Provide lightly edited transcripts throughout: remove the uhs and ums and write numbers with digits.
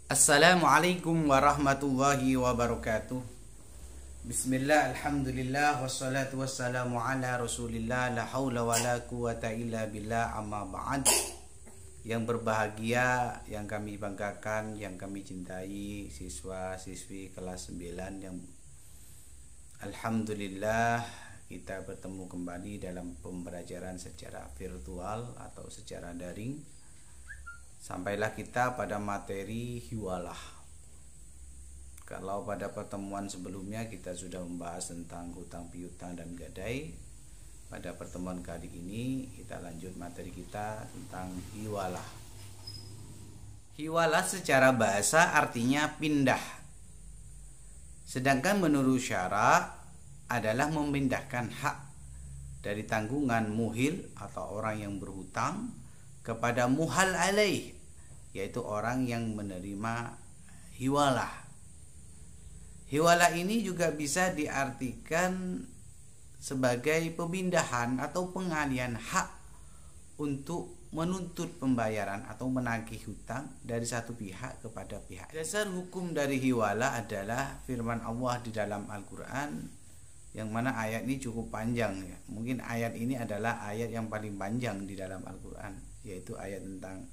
Assalamualaikum warahmatullahi wabarakatuh. Bismillah, alhamdulillah, wassalatu wassalamu ala rasulillah, la hawla wa la quwata illa billah, amma ba'd. Yang berbahagia, yang kami banggakan, yang kami cintai, siswa-siswi kelas 9 yang alhamdulillah kita bertemu kembali dalam pembelajaran secara virtual atau secara daring. Sampailah kita pada materi hiwalah. Kalau pada pertemuan sebelumnya kita sudah membahas tentang hutang piutang dan gadai, pada pertemuan kali ini kita lanjut materi kita tentang hiwalah. Hiwalah secara bahasa artinya pindah. Sedangkan menurut syara adalah memindahkan hak dari tanggungan muhil atau orang yang berhutang kepada muhal alaih, yaitu orang yang menerima hiwalah. Hiwalah ini juga bisa diartikan sebagai pemindahan atau pengalihan hak untuk menuntut pembayaran atau menagih hutang dari satu pihak kepada pihak. Dasar hukum dari hiwalah adalah firman Allah di dalam Al-Quran, yang mana ayat ini cukup panjang ya. Mungkin ayat ini adalah ayat yang paling panjang di dalam Al-Quran, yaitu ayat tentang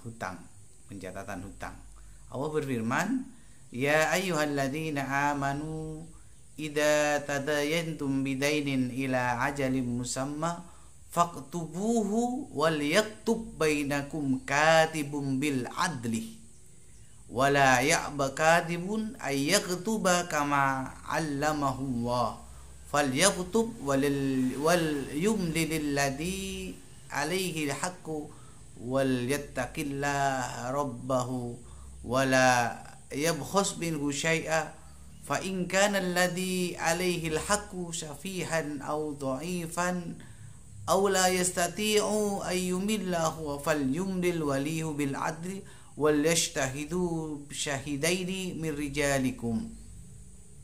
hutang, pencatatan hutang. Allah berfirman, ya ayyuhalladzina amanu idza tadayantum bidainin ila ajalin musamma faktubuhu wal yaktub bainakum katibun bil adli wala ya'ba katibun ay yaktuba kama 'allamahu Allah falyaktub wal yumlil ladzi alaihi alhaqqu wal yattaqillaha rabbahu wala yabkhus minhu syai'a fa in kana alladhi alaihi alhaqqu safihan aw dha'ifan aw la yastati'u ay yumillahu falyumlil waliyyu bil adli wal yashtahidu syahidaini min rijalikum.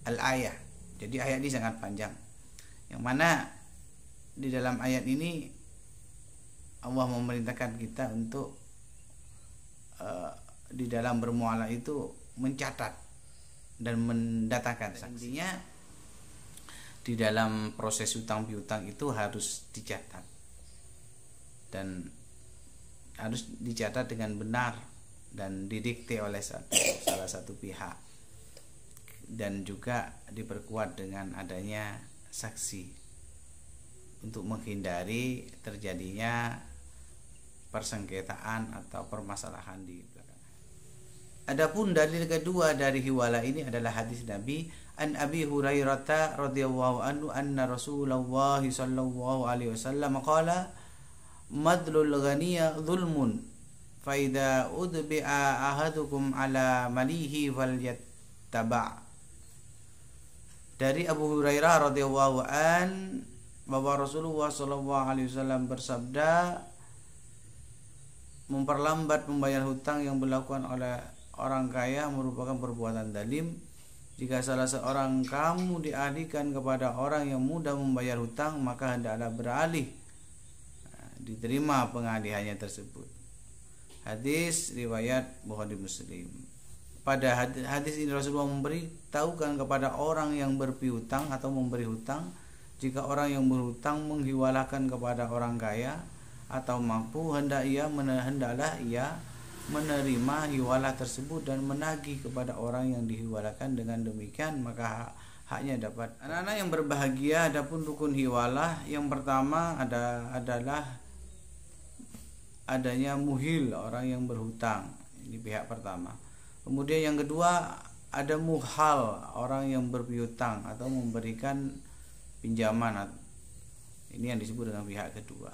Al-ayah. Jadi ayat ini sangat panjang, yang mana di dalam ayat ini Allah memerintahkan kita untuk di dalam bermuamalah itu mencatat dan mendatangkan saksinya. Di dalam proses hutang piutang itu harus dicatat dan harus dicatat dengan benar dan didikte oleh salah satu pihak, dan juga diperkuat dengan adanya saksi untuk menghindari terjadinya persengketaan atau permasalahan di belakang. Adapun dalil kedua dari hiwalah ini adalah hadis Nabi an Abi Hurairah radhiyallahu anhu anna Rasulullah sallallahu alaihi wasallam qala madlul ghaniya zulmun fa idza udbi'a ahadukum ala malihi falyattaba'. Dari Abu Hurairah radhiyallahu an bahwa Rasulullah sallallahu alaihi wasallam bersabda, memperlambat membayar hutang yang dilakukan oleh orang kaya merupakan perbuatan zalim. Jika salah seorang kamu dialihkan kepada orang yang mudah membayar hutang, maka hendaklah beralih, diterima pengalihannya tersebut. Hadis riwayat Bukhari Muslim. Pada hadis ini Rasulullah memberitahukan kepada orang yang berpiutang atau memberi hutang, jika orang yang berhutang menghiwalahkan kepada orang kaya atau mampu, hendaklah ia menerima hiwalah tersebut dan menagih kepada orang yang dihiwalahkan. Dengan demikian maka haknya dapat. Anak-anak yang berbahagia, adapun rukun hiwalah yang pertama adalah adanya muhil, orang yang berhutang, ini pihak pertama. Kemudian yang kedua ada muhal, orang yang berpiutang atau memberikan pinjaman, ini yang disebut dengan pihak kedua.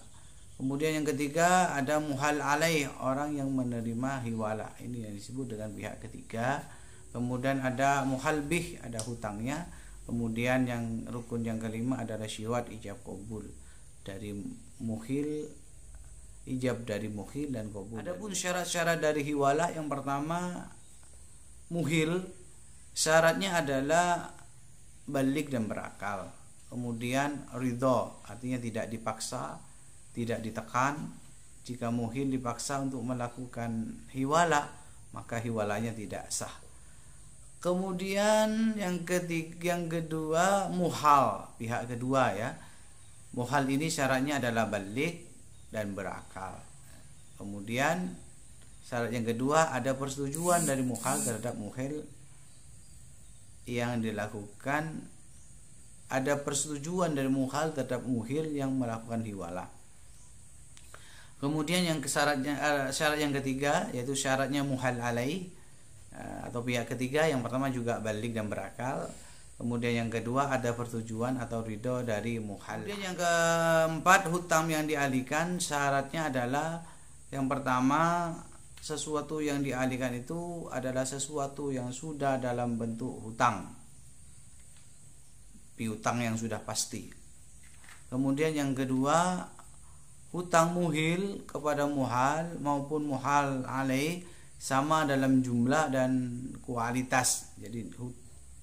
Kemudian yang ketiga ada muhal alaih, orang yang menerima hiwalah, ini yang disebut dengan pihak ketiga. Kemudian ada muhal bih, ada hutangnya. Kemudian yang rukun yang kelima adalah syiwat ijab qabul dari muhil, ijab dari muhil dan qabul. Adapun syarat-syarat dari hiwalah, yang pertama muhil, syaratnya adalah balik dan berakal. Kemudian ridho, artinya tidak dipaksa, tidak ditekan. Jika muhil dipaksa untuk melakukan hiwala, maka hiwalanya tidak sah. Kemudian yang kedua muhal, pihak kedua ya. Muhal ini syaratnya adalah balik dan berakal. Kemudian syarat yang kedua ada persetujuan dari muhal terhadap muhil yang dilakukan, ada persetujuan dari muhal terhadap muhil yang melakukan hiwalah. Kemudian syarat yang ketiga yaitu syaratnya muhal alaih atau pihak ketiga. Yang pertama juga balik dan berakal. Kemudian yang kedua ada persetujuan atau ridho dari muhal. Kemudian yang keempat hutang yang dialihkan, syaratnya adalah yang pertama sesuatu yang dialihkan itu adalah sesuatu yang sudah dalam bentuk hutang, piutang yang sudah pasti. Kemudian yang kedua hutang muhil kepada muhal maupun muhal alaih sama dalam jumlah dan kualitas. Jadi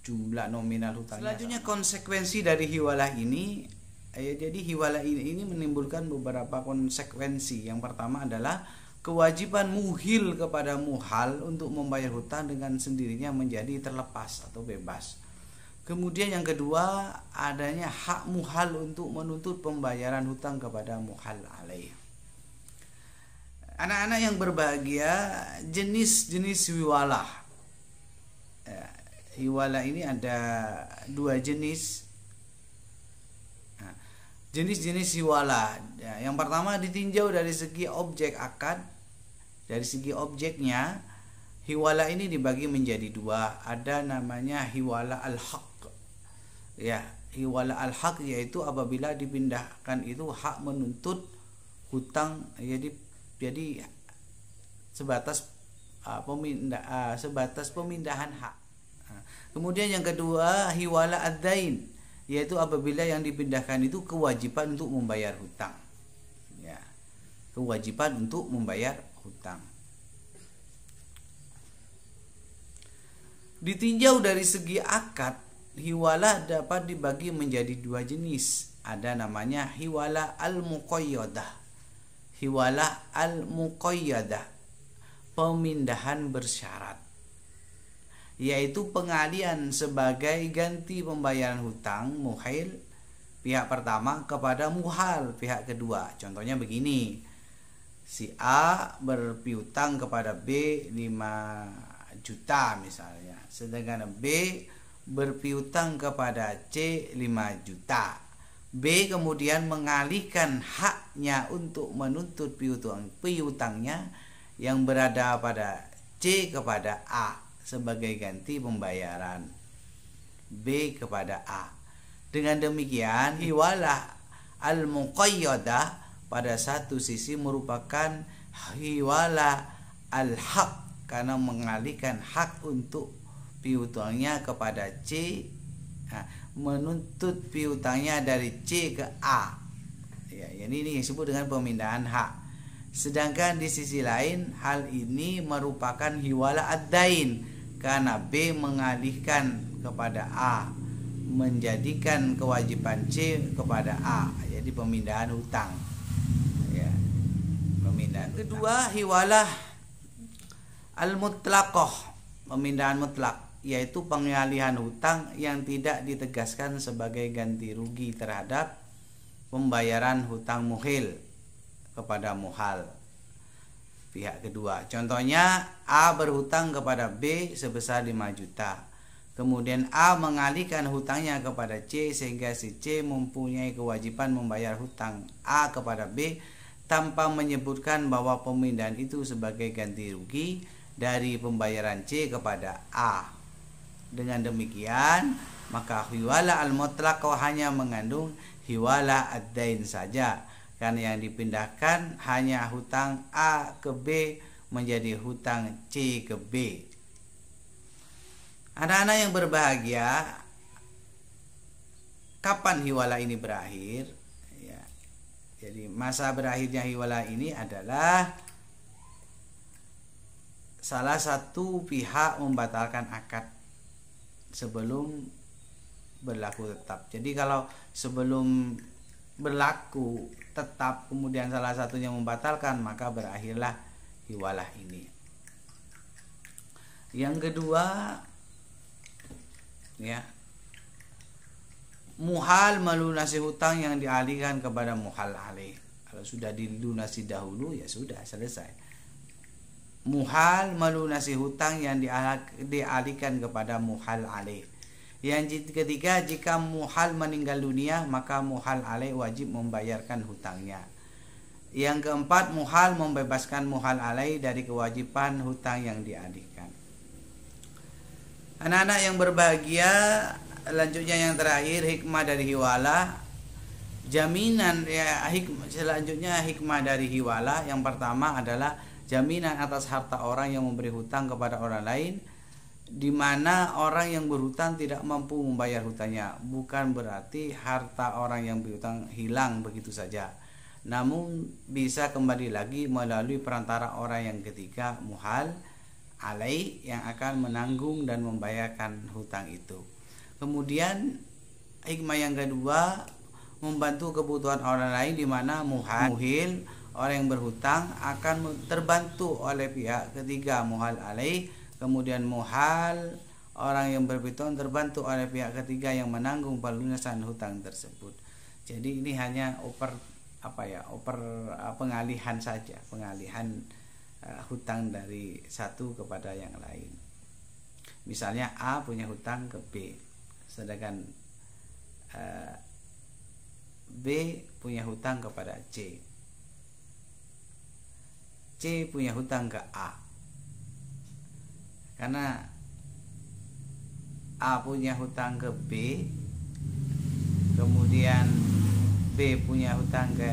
jumlah nominal hutangnya. Selanjutnya sama. Konsekuensi dari hiwalah ini, jadi hiwalah ini menimbulkan beberapa konsekuensi. Yang pertama adalah kewajiban muhil kepada muhal untuk membayar hutang dengan sendirinya menjadi terlepas atau bebas. Kemudian yang kedua adanya hak muhal untuk menuntut pembayaran hutang kepada muhal alaih. Anak-anak yang berbahagia, jenis-jenis hiwalah. Hiwalah ini ada dua jenis. Jenis-jenis hiwalah. Yang pertama ditinjau dari segi objek akad. Dari segi objeknya, hiwalah ini dibagi menjadi dua. Ada namanya hiwalah al-haq. Ya, hiwalah al-haq yaitu apabila dipindahkan itu hak menuntut hutang, jadi sebatas pemindahan hak. Kemudian yang kedua hiwalah ad-dain, yaitu apabila yang dipindahkan itu kewajiban untuk membayar hutang. Ya, kewajiban untuk membayar hutang. Ditinjau dari segi akad, hiwalah dapat dibagi menjadi dua jenis. Ada namanya hiwalah al-muqayyadah. Hiwalah al-muqayyadah, pemindahan bersyarat, yaitu pengalihan sebagai ganti pembayaran hutang muhil pihak pertama kepada muhal pihak kedua. Contohnya begini, si A berpiutang kepada B 5 juta misalnya, sedangkan B berpiutang kepada C 5 juta. B kemudian mengalihkan haknya untuk menuntut piutangnya yang berada pada C kepada A sebagai ganti pembayaran B kepada A. Dengan demikian hiwalah al-muqayyadah pada satu sisi merupakan hiwalah al-haq karena mengalihkan hak untuk piutangnya kepada C, menuntut piutangnya dari C ke A. Ya, ini yang disebut dengan pemindahan hak. Sedangkan di sisi lain hal ini merupakan hiwalah ad-dain karena B mengalihkan kepada A, menjadikan kewajiban C kepada A, jadi pemindahan hutang. Ya, pemindahan. Kedua hiwalah al-mutlaqah, pemindahan mutlak, yaitu pengalihan hutang yang tidak ditegaskan sebagai ganti rugi terhadap pembayaran hutang muhil kepada muhal pihak kedua. Contohnya A berhutang kepada B sebesar 5 juta. Kemudian A mengalihkan hutangnya kepada C sehingga si C mempunyai kewajiban membayar hutang A kepada B tanpa menyebutkan bahwa pemindahan itu sebagai ganti rugi dari pembayaran C kepada A. Dengan demikian, maka hiwalah al-mutlaqah hanya mengandung hiwalah ad-dain saja, karena yang dipindahkan hanya hutang A ke B menjadi hutang C ke B. Anak-anak yang berbahagia, kapan hiwalah ini berakhir? Ya, jadi masa berakhirnya hiwalah ini adalah salah satu pihak membatalkan akad sebelum berlaku tetap. Jadi kalau sebelum berlaku tetap kemudian salah satunya membatalkan, maka berakhirlah hiwalah ini. Yang kedua, ya, muhal melunasi hutang yang dialihkan kepada muhal alaih. Kalau sudah dilunasi dahulu ya sudah selesai. Muhal melunasi hutang yang dialihkan kepada muhal alaih. Yang ketiga, jika muhal meninggal dunia maka muhal alaih wajib membayarkan hutangnya. Yang keempat, muhal membebaskan muhal alaih dari kewajiban hutang yang dialihkan. Anak-anak yang berbahagia, selanjutnya yang terakhir, hikmah dari hiwalah. Jaminan ya, selanjutnya hikmah dari hiwalah. Yang pertama adalah jaminan atas harta orang yang memberi hutang kepada orang lain, di mana orang yang berhutang tidak mampu membayar hutangnya. Bukan berarti harta orang yang berhutang hilang begitu saja, namun bisa kembali lagi melalui perantara orang yang ketiga, muhal alaih, yang akan menanggung dan membayarkan hutang itu. Kemudian hikmah yang kedua, membantu kebutuhan orang lain, di mana muhil, orang yang berhutang, akan terbantu oleh pihak ketiga, muhal alaih. Kemudian muhal, orang yang berhutang, terbantu oleh pihak ketiga yang menanggung pelunasan hutang tersebut. Jadi ini hanya pengalihan saja, pengalihan hutang dari satu kepada yang lain. Misalnya A punya hutang ke B, sedangkan B punya hutang kepada C. C punya hutang ke A. Karena A punya hutang ke B, kemudian B punya hutang ke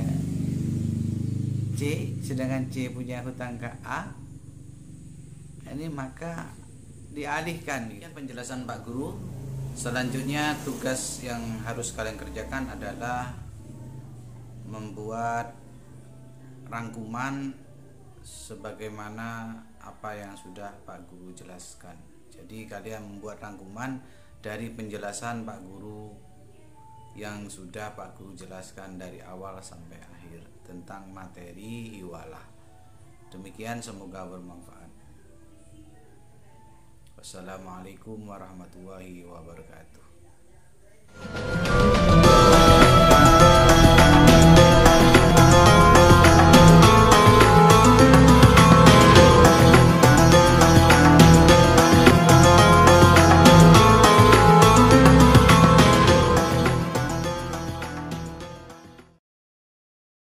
C, sedangkan C punya hutang ke A, ini maka dialihkan. Ini penjelasan Pak Guru. Selanjutnya tugas yang harus kalian kerjakan adalah membuat rangkuman sebagaimana apa yang sudah Pak Guru jelaskan. Jadi kalian membuat rangkuman dari penjelasan Pak Guru yang sudah Pak Guru jelaskan dari awal sampai akhir tentang materi hiwalah. Demikian, semoga bermanfaat. Wassalamualaikum warahmatullahi wabarakatuh.